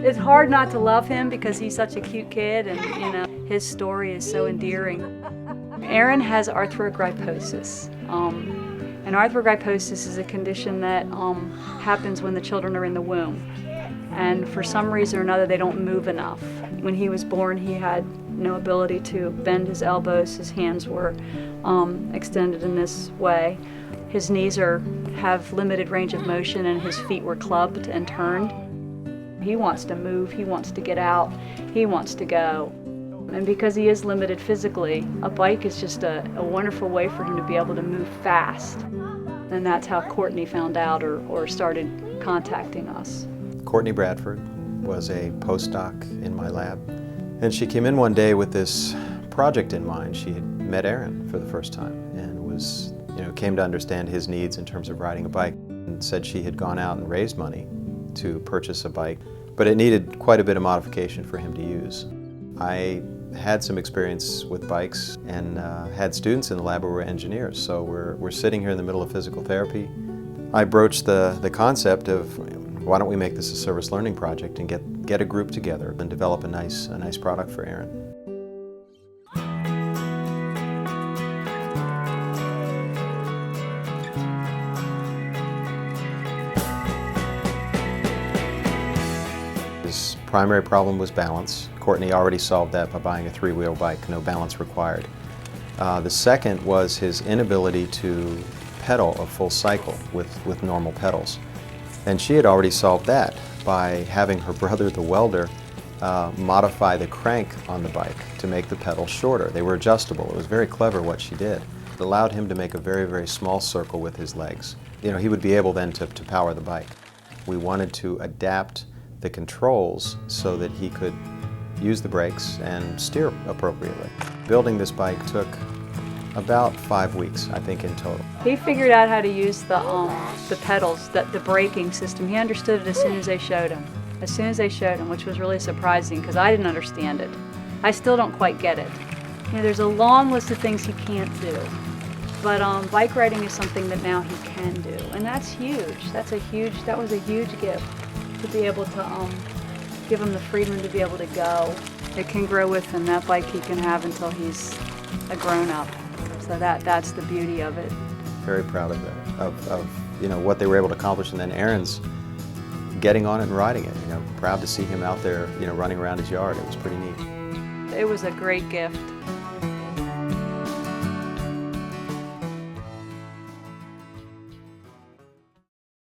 It's hard not to love him because he's such a cute kid, and you know, his story is so endearing. Aaron has arthrogryposis. And arthrogryposis is a condition that happens when the children are in the womb. And for some reason or another, they don't move enough. When he was born, he had no ability to bend his elbows. His hands were extended in this way. His knees have limited range of motion, and his feet were clubbed and turned. He wants to move, he wants to get out, he wants to go. And because he is limited physically, a bike is just a wonderful way for him to be able to move fast. And that's how Courtney found out or started contacting us. Courtney Bradford was a postdoc in my lab, and she came in one day with this project in mind. She had met Aaron for the first time and came to understand his needs in terms of riding a bike, and said she had gone out and raised money to purchase a bike, but it needed quite a bit of modification for him to use. I had some experience with bikes and had students in the lab who were engineers, so we're sitting here in the middle of physical therapy. I broached the concept of, why don't we make this a service learning project and get a group together and develop a nice product for Aaron. His primary problem was balance. Courtney already solved that by buying a three-wheel bike, no balance required. The second was his inability to pedal a full cycle with normal pedals. And she had already solved that by having her brother, the welder, modify the crank on the bike to make the pedals shorter. They were adjustable. It was very clever what she did. It allowed him to make a very, very small circle with his legs. You know, he would be able then to power the bike. We wanted to adapt the controls so that he could use the brakes and steer appropriately. Building this bike took about 5 weeks, I think, in total. He figured out how to use the pedals, the braking system. He understood it as soon as they showed him. As soon as they showed him, which was really surprising because I didn't understand it. I still don't quite get it. You know, there's a long list of things he can't do. But bike riding is something that now he can do, and that's huge. That was a huge gift to be able to give him the freedom to be able to go. It can grow with him. That bike he can have until he's a grown-up. So that's the beauty of it. Very proud of that, of what they were able to accomplish, and then Aaron's getting on it and riding it. Proud to see him out there, running around his yard. It was pretty neat. It was a great gift.